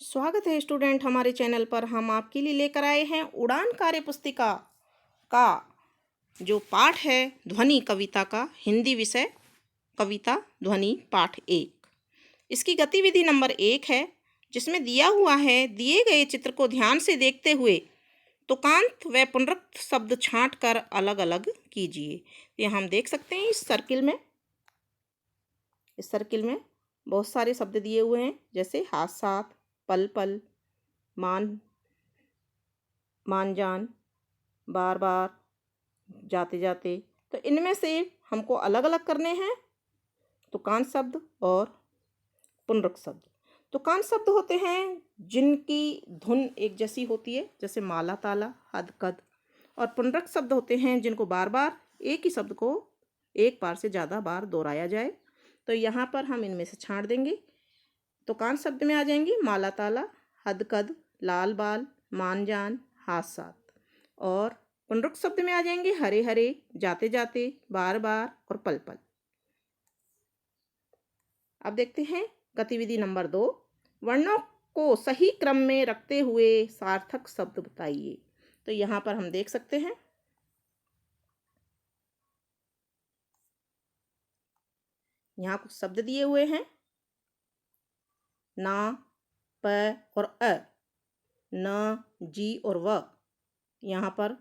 स्वागत है स्टूडेंट। हमारे चैनल पर हम आपके लिए लेकर आए हैं उड़ान कार्य पुस्तिका का जो पाठ है ध्वनि कविता का हिंदी विषय कविता ध्वनि पाठ 1। इसकी गतिविधि नंबर 1 है, जिसमें दिया हुआ है दिए गए चित्र को ध्यान से देखते हुए तुकांत व पुनरुक्त शब्द छांट कर अलग अलग कीजिए। यहाँ हम देख सकते हैं इस सर्किल में बहुत सारे शब्द दिए हुए हैं, जैसे हाथ साथ, पल पल, मान मान जान, बार बार, जाते जाते। तो इनमें से हमको अलग अलग करने हैं तुकांत शब्द और पुनरुक्त शब्द। तुकांत शब्द होते हैं जिनकी धुन एक जैसी होती है, जैसे माला ताला, हद कद। और पुनरुक्त शब्द होते हैं जिनको बार बार एक ही शब्द को एक बार से ज़्यादा बार दोहराया जाए। तो यहाँ पर हम इनमें से छांट देंगे। तुकांत शब्द में आ जाएंगे माला ताला, हद कद, लाल बाल, मान जान, हाथ साथ। और पुनरुक्त शब्द में आ जाएंगे हरे हरे, जाते जाते, बार बार और पल पल। अब देखते हैं गतिविधि नंबर 2। वर्णों को सही क्रम में रखते हुए सार्थक शब्द बताइए। तो यहाँ पर हम देख सकते हैं यहाँ कुछ शब्द दिए हुए हैं, ना, प और अ, न, जी और व। यहाँ पर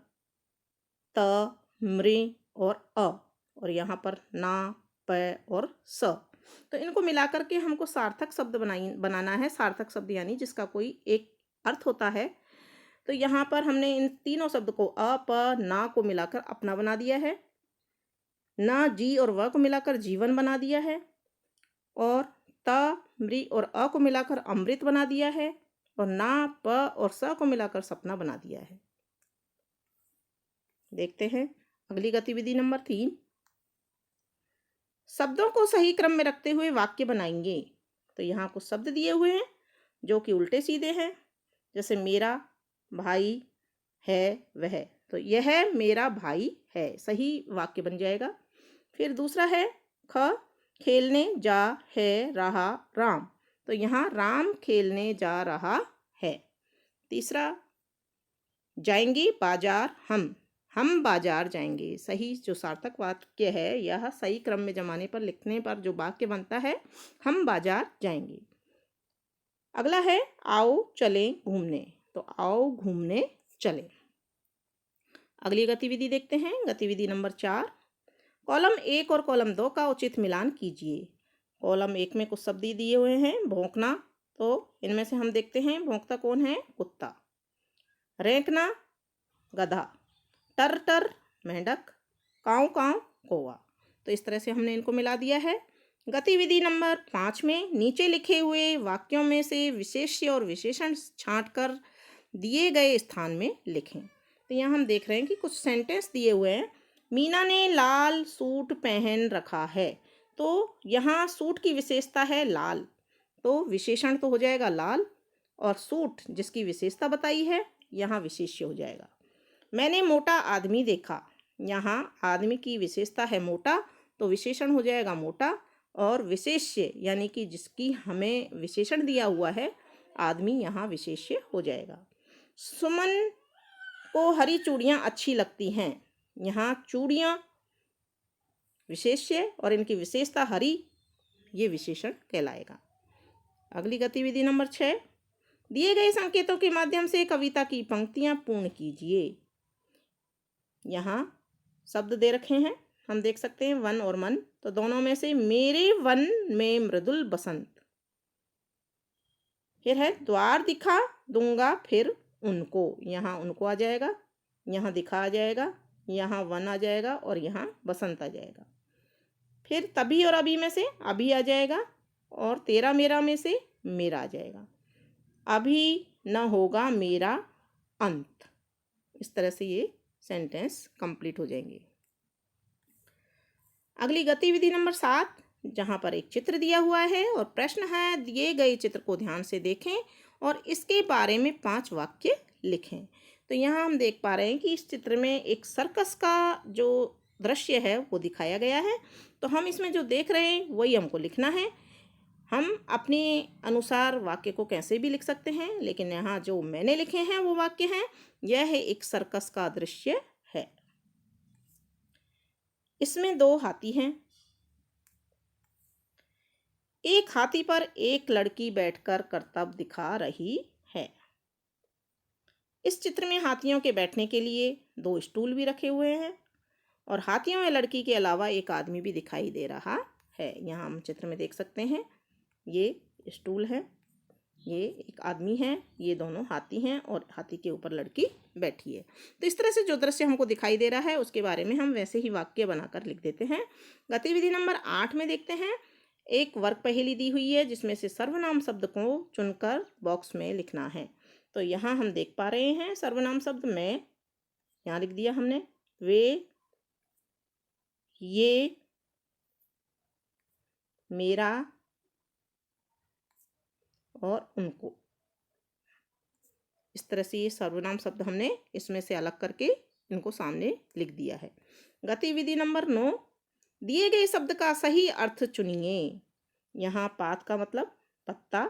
त, मृ और अ, और यहाँ पर ना, प और स। तो इनको मिलाकर के हमको सार्थक शब्द बनाना है। सार्थक शब्द यानी जिसका कोई एक अर्थ होता है। तो यहाँ पर हमने इन तीनों शब्द को अ, प, ना को मिलाकर अपना बना दिया है, ना, जी और व को मिलाकर जीवन बना दिया है, और त, मृ और अ को मिलाकर अमृत बना दिया है, और ना, प और स को मिलाकर सपना बना दिया है। देखते हैं अगली गतिविधि नंबर 3। शब्दों को सही क्रम में रखते हुए वाक्य बनाएंगे। तो यहाँ कुछ शब्द दिए हुए हैं जो कि उल्टे सीधे हैं, जैसे मेरा भाई है वह। तो यह मेरा भाई है, सही वाक्य बन जाएगा। फिर दूसरा है ख, खेलने जा है रहा राम। तो यहाँ राम खेलने जा रहा है। तीसरा, जाएंगे बाजार हम बाजार जाएंगे। सही जो सार्थक वाक्य है, यह सही क्रम में जमाने पर लिखने पर जो वाक्य बनता है, हम बाजार जाएंगे। अगला है आओ चलें घूमने। तो आओ घूमने चलें। अगली गतिविधि देखते हैं, गतिविधि नंबर 4। कॉलम 1 और कॉलम 2 का उचित मिलान कीजिए। कॉलम 1 में कुछ शब्द दिए हुए हैं, भौंकना। तो इनमें से हम देखते हैं भौंकता कौन है, कुत्ता। रेंकना, गधा। टर टर, मेंढक। काऊ काऊ, कौवा। तो इस तरह से हमने इनको मिला दिया है। गतिविधि नंबर 5 में नीचे लिखे हुए वाक्यों में से विशेष्य और विशेषण छांटकर दिए गए स्थान में लिखें। तो यहाँ हम देख रहे हैं कि कुछ सेंटेंस दिए हुए हैं। मीना ने लाल सूट पहन रखा है। तो यहाँ सूट की विशेषता है लाल, तो विशेषण तो हो जाएगा लाल, और सूट जिसकी विशेषता बताई है यहाँ विशेष्य हो जाएगा। मैंने मोटा आदमी देखा। यहाँ आदमी की विशेषता है मोटा, तो विशेषण हो जाएगा मोटा, और विशेष्य यानी कि जिसकी हमें विशेषण दिया हुआ है आदमी, यहाँ विशेष्य हो जाएगा। सुमन को हरी चूड़ियाँ अच्छी लगती हैं। यहाँ चूड़ियाँ विशेष्य और इनकी विशेषता हरी, ये विशेषण कहलाएगा। अगली गतिविधि नंबर 6। दिए गए संकेतों के माध्यम से कविता की पंक्तियाँ पूर्ण कीजिए। यहाँ शब्द दे रखे हैं, हम देख सकते हैं वन और मन। तो दोनों में से मेरे वन में मृदुल बसंत। फिर है द्वार दिखा दूंगा फिर उनको। यहाँ उनको आ जाएगा, यहाँ दिखा आ जाएगा, यहाँ वन आ जाएगा, और यहाँ बसंत आ जाएगा। फिर तभी और अभी में से अभी आ जाएगा, और तेरा मेरा में से मेरा आ जाएगा। अभी न होगा मेरा अंत। इस तरह से ये सेंटेंस कंप्लीट हो जाएंगे। अगली गतिविधि नंबर 7, जहाँ पर एक चित्र दिया हुआ है और प्रश्न है दिए गए चित्र को ध्यान से देखें और इसके बारे में 5 वाक्य लिखें। तो यहाँ हम देख पा रहे हैं कि इस चित्र में एक सर्कस का जो दृश्य है वो दिखाया गया है। तो हम इसमें जो देख रहे हैं वही हमको लिखना है। हम अपने अनुसार वाक्य को कैसे भी लिख सकते हैं, लेकिन यहाँ जो मैंने लिखे हैं वो वाक्य हैं, यह एक सर्कस का दृश्य है। इसमें 2 हाथी हैं। एक हाथी पर एक लड़की बैठकर करतब दिखा रही है। इस चित्र में हाथियों के बैठने के लिए 2 स्टूल भी रखे हुए हैं और हाथियों या लड़की के अलावा एक आदमी भी दिखाई दे रहा है। यहाँ हम चित्र में देख सकते हैं, ये स्टूल है, ये एक आदमी है, ये दोनों हाथी हैं और हाथी के ऊपर लड़की बैठी है। तो इस तरह से जो दृश्य हमको दिखाई दे रहा है उसके बारे में हम वैसे ही वाक्य बनाकर लिख देते हैं। गतिविधि नंबर 8 में देखते हैं। एक वर्ग पहेली दी हुई है जिसमें से सर्वनाम शब्द को चुनकर बॉक्स में लिखना है। तो यहाँ हम देख पा रहे हैं सर्वनाम शब्द मैं, यहाँ लिख दिया हमने, वे, ये, मेरा और उनको। इस तरह से ये सर्वनाम शब्द हमने इसमें से अलग करके इनको सामने लिख दिया है। गतिविधि नंबर 9, दिए गए शब्द का सही अर्थ चुनिए। यहाँ पात का मतलब पत्ता,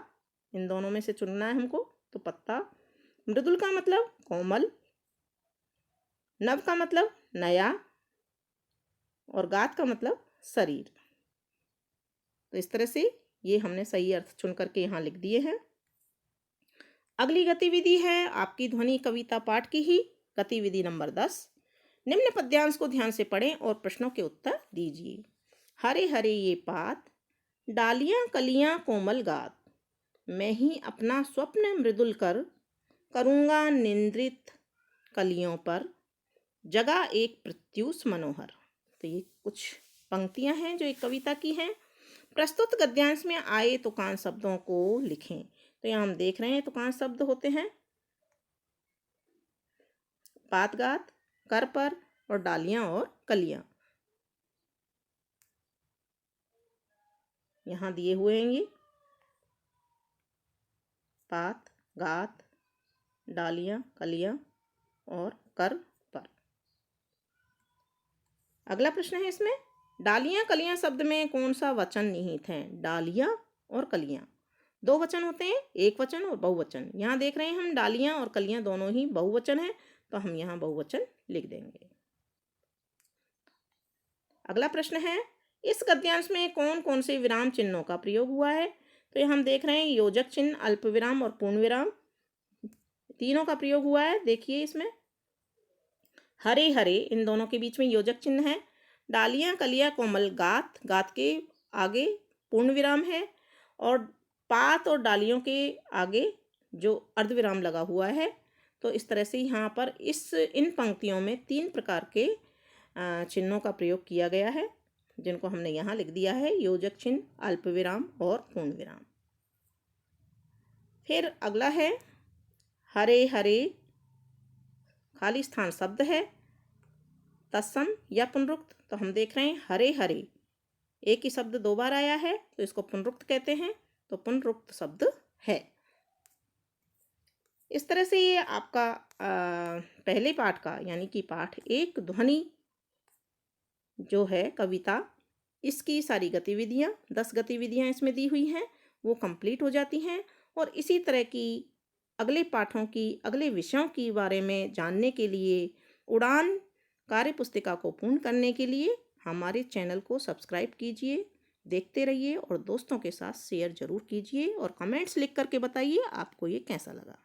इन दोनों में से चुनना है हमको। तो पत्ता, मृदुल का मतलब कोमल, नव का मतलब नया और गात का मतलब शरीर। तो इस तरह से ये हमने सही अर्थ चुन करके यहाँ लिख दिए हैं। अगली गतिविधि है आपकी ध्वनि कविता पाठ की ही। गतिविधि नंबर 10, निम्न पद्यांश को ध्यान से पढ़ें और प्रश्नों के उत्तर दीजिए। हरे हरे ये पात, डालियां कलियां कोमल गात, मैं ही अपना स्वप्न मृदुल कर, करूँगा निंद्रित कलियों पर, जगा एक प्रत्यूष मनोहर। तो ये कुछ पंक्तियां हैं जो एक कविता की हैं। प्रस्तुत गद्यांश में आए तुकान शब्दों को लिखें। तो यहाँ हम देख रहे हैं तुकान शब्द होते हैं पातगात, कर पर और डालियां और कलियां। यहाँ दिए हुए हैं ये पात, गात, डालियां, कलियां और कर पर। अगला प्रश्न है इसमें, डालियां कलियां शब्द में कौन सा वचन निहित है? डालियां और कलियां 2 वचन होते हैं, एक वचन और बहुवचन। यहाँ देख रहे हैं हम डालियां और कलियां दोनों ही बहुवचन है, तो हम यहाँ बहुवचन लिख देंगे। अगला प्रश्न है, इस गद्यांश में कौन कौन से विराम चिन्हों का प्रयोग हुआ है? तो यहाँ हम देख रहे हैं योजक चिन्ह, अल्प विराम और पूर्ण विराम, तीनों का प्रयोग हुआ है। देखिए इसमें हरे हरे, इन दोनों के बीच में योजक चिन्ह है। डालियां कलियां कोमल गात, गात के आगे पूर्ण विराम है और पात और डालियों के आगे जो अर्धविराम लगा हुआ है। तो इस तरह से यहाँ पर इन पंक्तियों में 3 प्रकार के चिन्हों का प्रयोग किया गया है, जिनको हमने यहाँ लिख दिया है, योजक चिन्ह, अल्प विराम और पूर्ण विराम। फिर अगला है हरे हरे, खाली स्थान शब्द है, तत्सम या पुनरुक्त। तो हम देख रहे हैं हरे हरे, एक ही शब्द 2 बार आया है तो इसको पुनरुक्त कहते हैं, तो पुनरुक्त शब्द है। इस तरह से ये आपका पहले पाठ का यानी कि पाठ 1 ध्वनि जो है कविता, इसकी सारी गतिविधियाँ 10 गतिविधियाँ इसमें दी हुई हैं, वो कंप्लीट हो जाती हैं। और इसी तरह की अगले पाठों की, अगले विषयों के बारे में जानने के लिए, उड़ान कार्य पुस्तिका को पूर्ण करने के लिए हमारे चैनल को सब्सक्राइब कीजिए, देखते रहिए और दोस्तों के साथ शेयर ज़रूर कीजिए और कमेंट्स लिख करके बताइए आपको ये कैसा लगा।